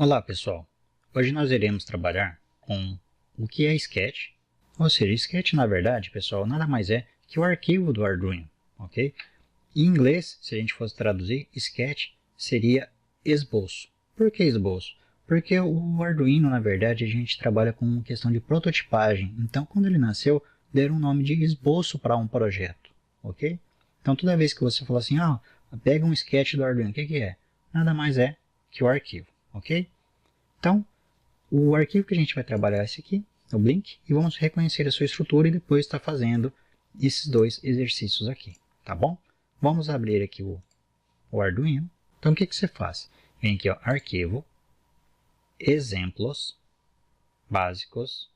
Olá pessoal, hoje nós iremos trabalhar com o que é Sketch, ou seja, Sketch na verdade pessoal nada mais é que o arquivo do Arduino, ok? Em inglês, se a gente fosse traduzir, Sketch seria esboço. Por que esboço? Porque o Arduino na verdade a gente trabalha com questão de prototipagem, então quando ele nasceu deram o nome de esboço para um projeto, ok? Então toda vez que você fala assim, pega um Sketch do Arduino, o que é? Nada mais é que o arquivo, ok? Então, o arquivo que a gente vai trabalhar é esse aqui, o Blink, e vamos reconhecer a sua estrutura e depois estar fazendo esses dois exercícios aqui, tá bom? Vamos abrir aqui o Arduino. Então, o que você faz? Vem aqui, ó, Arquivo, Exemplos Básicos,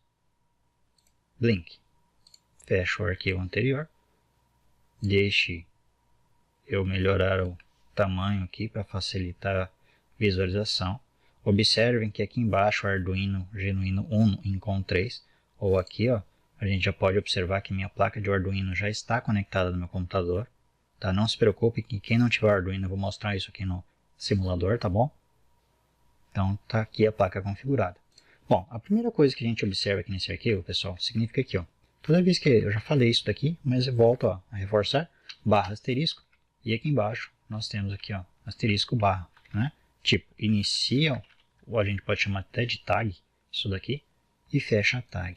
Blink. Fecha o arquivo anterior. Deixe eu melhorar o tamanho aqui para facilitar a visualização. Observem que aqui embaixo o Arduino Genuino Uno em COM3, ou aqui ó, a gente já pode observar que minha placa de Arduino já está conectada no meu computador. Tá? Não se preocupe que quem não tiver Arduino eu vou mostrar isso aqui no simulador, tá bom? Então tá aqui a placa configurada. Bom, a primeira coisa que a gente observa aqui nesse arquivo, pessoal, significa aqui, ó, toda vez que eu já falei isso daqui, mas eu volto ó, a reforçar, barra asterisco, e aqui embaixo nós temos aqui ó, asterisco barra, né? Tipo, inicia, ou a gente pode chamar até de tag, isso daqui, e fecha a tag.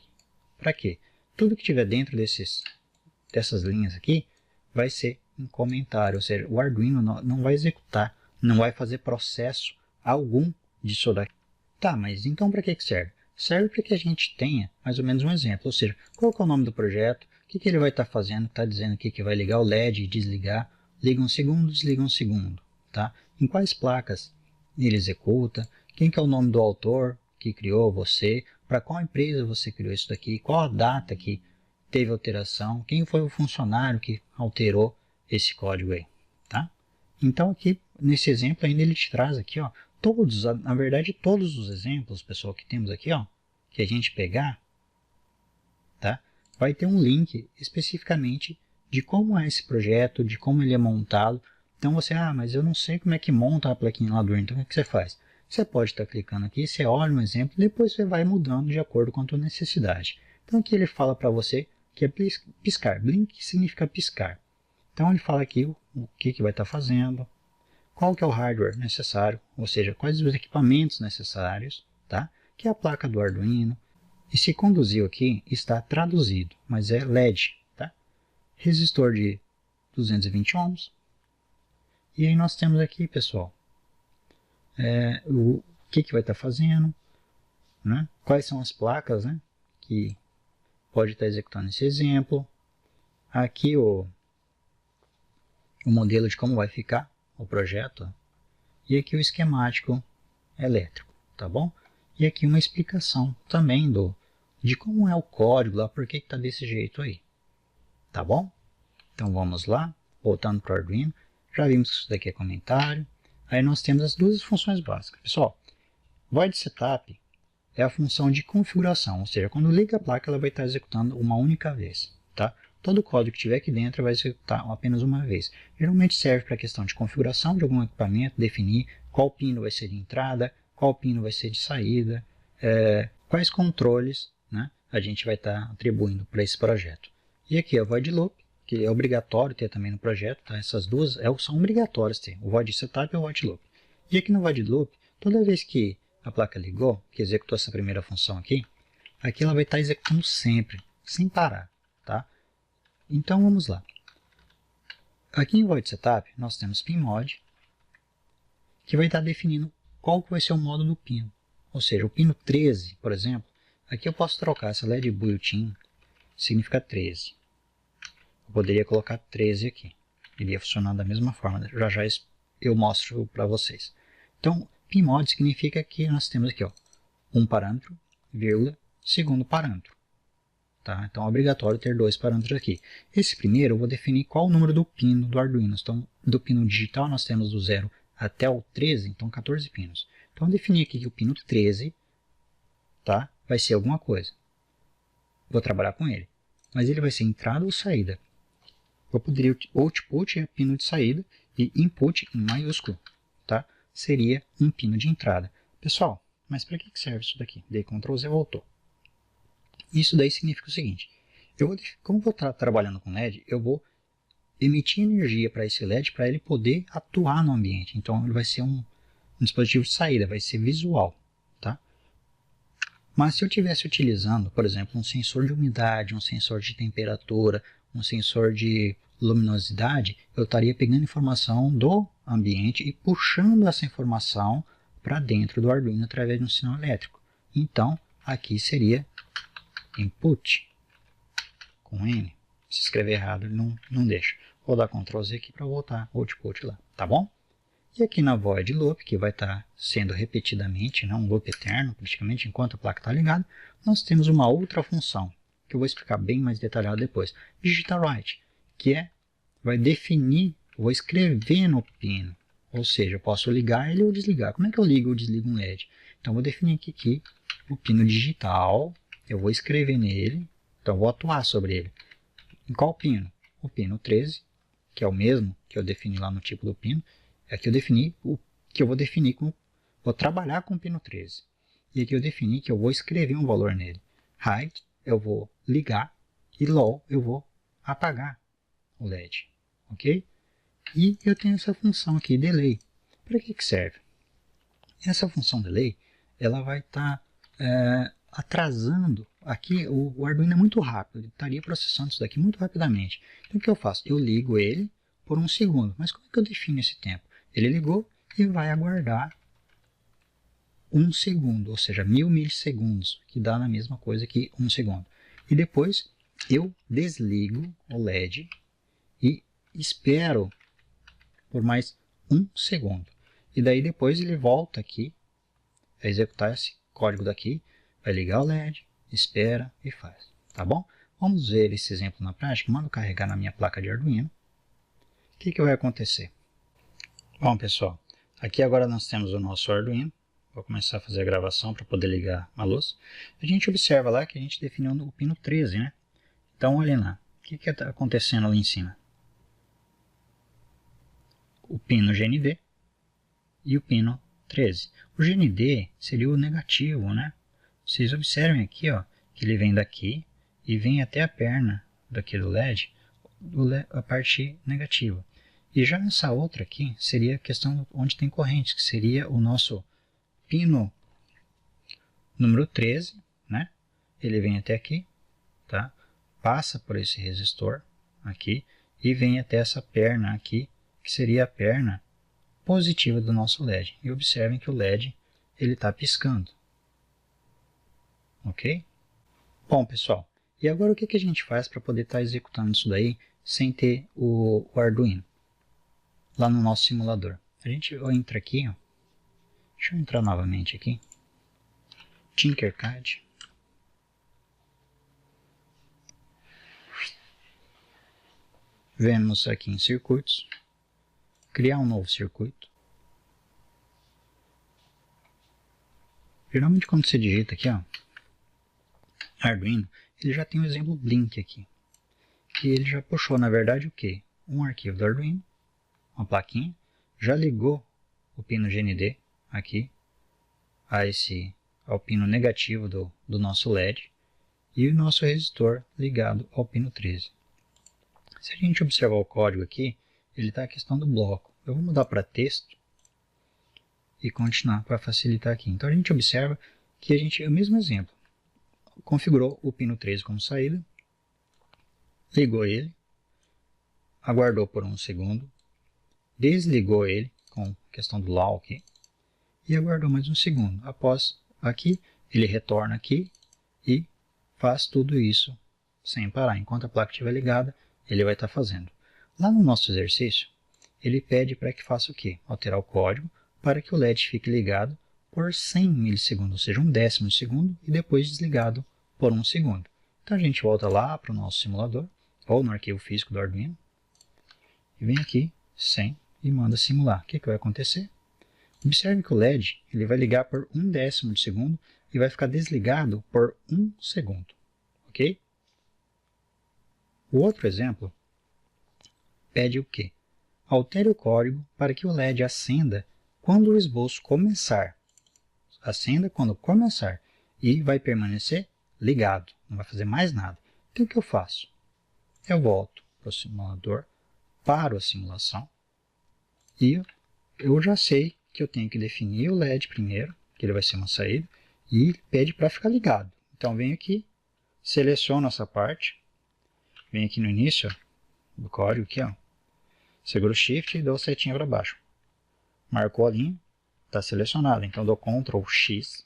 Para quê? Tudo que tiver dentro dessas linhas aqui vai ser um comentário, ou seja, o Arduino não vai executar, não vai fazer processo algum disso daqui. Tá, mas então para que serve? Serve para que a gente tenha mais ou menos um exemplo, ou seja, qual que é o nome do projeto, o que ele vai estar fazendo, está dizendo aqui que vai ligar o LED e desligar, liga um segundo, desliga um segundo, tá? Em quais placas ele executa, quem que é o nome do autor que criou você, para qual empresa você criou isso daqui, qual a data que teve alteração, quem foi o funcionário que alterou esse código aí, tá? Então aqui, nesse exemplo ainda ele te traz aqui, ó, todos, na verdade todos os exemplos, pessoal, que temos aqui, ó, que a gente pegar, tá? Vai ter um link especificamente de como é esse projeto, de como ele é montado. Então você, mas eu não sei como é que monta a plaquinha lá do Arduino, então o que você faz? Você pode estar clicando aqui, você olha um exemplo, depois você vai mudando de acordo com a tua necessidade. Então aqui ele fala para você que é piscar, blink significa piscar. Então ele fala aqui o que vai estar fazendo, qual que é o hardware necessário, ou seja, quais os equipamentos necessários, tá? Que é a placa do Arduino. Esse conduzil aqui está traduzido, mas é LED, tá? Resistor de 220 ohms. E aí nós temos aqui, pessoal, o que vai estar fazendo, né? Quais são as placas, né, que pode estar executando esse exemplo. Aqui o modelo de como vai ficar o projeto. E aqui o esquemático elétrico, tá bom? E aqui uma explicação também de como é o código lá, por que está desse jeito aí, tá bom? Então vamos lá, voltando para o Arduino. Já vimos que isso daqui é comentário. Aí nós temos as duas funções básicas. Pessoal, void setup é a função de configuração, ou seja, quando liga a placa ela vai estar executando uma única vez, tá? Todo o código que tiver aqui dentro vai executar apenas uma vez. Geralmente serve para a questão de configuração de algum equipamento, definir qual pino vai ser de entrada, qual pino vai ser de saída, quais controles, né, a gente vai estar atribuindo para esse projeto. E aqui é o void loop, que é obrigatório ter também no projeto, tá? Essas duas são obrigatórias ter, o void setup e o void loop. E aqui no void loop, toda vez que a placa ligou, que executou essa primeira função aqui ela vai estar executando sempre, sem parar, tá? Então vamos lá. Aqui em void setup nós temos pinMod, que vai estar definindo qual que vai ser o modo do pino. Ou seja, o pino 13, por exemplo, aqui eu posso trocar essa LED built-in, significa 13. Eu poderia colocar 13 aqui. Iria funcionar da mesma forma. Já eu mostro para vocês. Então, pinMod significa que nós temos aqui, ó, um parâmetro, vírgula, segundo parâmetro. Tá? Então, é obrigatório ter dois parâmetros aqui. Esse primeiro eu vou definir qual o número do pino do Arduino. Então, do pino digital nós temos do 0 até o 13, então 14 pinos. Então, eu defini aqui que o pino 13, tá, vai ser alguma coisa. Vou trabalhar com ele. Mas ele vai ser entrada ou saída. Eu poderia, output é pino de saída e input em maiúsculo, tá? Seria um pino de entrada. Pessoal, mas para que serve isso daqui? Dei Ctrl Z, voltou. Isso daí significa o seguinte, como eu vou estar trabalhando com LED, eu vou emitir energia para esse LED para ele poder atuar no ambiente. Então ele vai ser um dispositivo de saída, vai ser visual. Tá? Mas se eu estivesse utilizando, por exemplo, um sensor de umidade, um sensor de temperatura, um sensor de luminosidade, eu estaria pegando informação do ambiente e puxando essa informação para dentro do Arduino através de um sinal elétrico. Então, aqui seria input com N. Se escrever errado, ele não deixa. Vou dar Ctrl Z aqui para voltar o output lá, tá bom? E aqui na void loop, que vai estar sendo repetidamente, um loop eterno, praticamente enquanto a placa está ligada, nós temos uma outra função, que eu vou explicar bem mais detalhado depois. Digital write, que vai definir, vou escrever no pino, ou seja, eu posso ligar ele ou desligar. Como é que eu ligo ou desligo um LED? Então, eu vou definir aqui o pino digital, eu vou escrever nele, então eu vou atuar sobre ele. Em qual pino? O pino 13, que é o mesmo que eu defini lá no tipo do pino, é que eu defini que eu vou definir vou trabalhar com o pino 13. E aqui eu defini que eu vou escrever um valor nele. Hide, eu vou ligar, e low, eu vou apagar o LED, ok? E eu tenho essa função aqui, delay. Para que serve? Essa função delay, ela vai estar atrasando. Aqui o Arduino é muito rápido, ele estaria processando isso daqui muito rapidamente. Então o que eu faço? Eu ligo ele por 1 segundo. Mas como é que eu defino esse tempo? Ele ligou e vai aguardar 1 segundo, ou seja, 1000 milissegundos, que dá na mesma coisa que 1 segundo. E depois eu desligo o LED e espero por mais 1 segundo. E daí depois ele volta aqui a executar esse código daqui, vai ligar o LED, espera e faz. Tá bom? Vamos ver esse exemplo na prática. Mando carregar na minha placa de Arduino. O que vai acontecer? Bom, pessoal, aqui agora nós temos o nosso Arduino. Vou começar a fazer a gravação para poder ligar a luz. A gente observa lá que a gente definiu o pino 13, né? Então, olhem lá. O que está acontecendo ali em cima? O pino GND e o pino 13. O GND seria o negativo, né? Vocês observem aqui, ó, que ele vem daqui e vem até a perna daqui do LED, a parte negativa. E já essa outra aqui seria a questão onde tem corrente, que seria o nosso pino número 13, né? Ele vem até aqui, tá? Passa por esse resistor aqui e vem até essa perna aqui, que seria a perna positiva do nosso LED. E observem que o LED ele está piscando. Ok? Bom, pessoal, e agora o que a gente faz para poder estar executando isso daí sem ter o Arduino? Lá no nosso simulador. A gente entra aqui, ó. Deixa eu entrar novamente aqui. Tinkercad. Vemos aqui em circuitos. Criar um novo circuito. Geralmente quando você digita aqui, ó, Arduino, ele já tem o exemplo Blink aqui. Que ele já puxou, na verdade, o quê? Um arquivo do Arduino, uma plaquinha, já ligou o pino GND aqui ao pino negativo do nosso LED e o nosso resistor ligado ao pino 13. Se a gente observar o código aqui, ele está a questão do bloco. Eu vou mudar para texto e continuar para facilitar aqui. Então a gente observa que o mesmo exemplo, configurou o pino 13 como saída, ligou ele, aguardou por 1 segundo, desligou ele com a questão do low aqui e aguardou mais 1 segundo. Após aqui, ele retorna aqui e faz tudo isso sem parar. Enquanto a placa estiver ligada, ele vai estar fazendo. Lá no nosso exercício, ele pede para que faça o quê? Alterar o código para que o LED fique ligado por 100 milissegundos, ou seja, 1/10 de segundo, e depois desligado por 1 segundo. Então a gente volta lá para o nosso simulador, ou no arquivo físico do Arduino, e vem aqui 100 e manda simular. O que vai acontecer? Observe que o LED ele vai ligar por 1/10 de segundo e vai ficar desligado por 1 segundo. Ok? O outro exemplo pede o quê? Altere o código para que o LED acenda quando o esboço começar. acenda quando começar e vai permanecer ligado, não vai fazer mais nada. Então, o que eu faço? Eu volto para o simulador, paro a simulação e eu já sei que eu tenho que definir o LED primeiro, que ele vai ser uma saída, e ele pede para ficar ligado. Então, venho aqui, seleciono essa parte, venho aqui no início do código, aqui, ó, seguro Shift e dou setinha para baixo. Marcou a linha, está selecionado, então dou Ctrl X,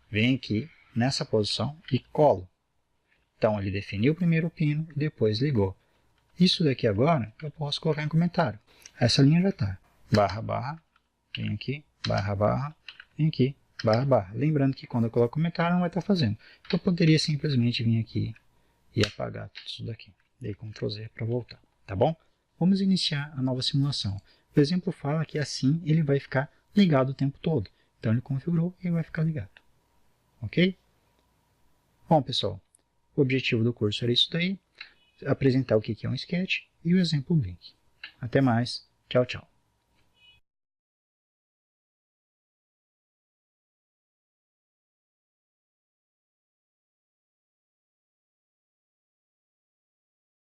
venho aqui nessa posição e colo. Então ele definiu primeiro o pino e depois ligou. Isso daqui agora eu posso colocar em comentário. Essa linha já está. Barra, barra, vem aqui, barra, barra, vem aqui, barra, barra. Lembrando que quando eu coloco comentário não vai estar fazendo. Então eu poderia simplesmente vir aqui e apagar tudo isso daqui. Dei Ctrl Z para voltar, tá bom? Vamos iniciar a nova simulação. O exemplo fala que assim ele vai ficar ligado o tempo todo. Então ele configurou e vai ficar ligado. Ok? Bom, pessoal, o objetivo do curso era isso daí. Apresentar o que é um sketch e o exemplo Blink. Até mais. Tchau, tchau.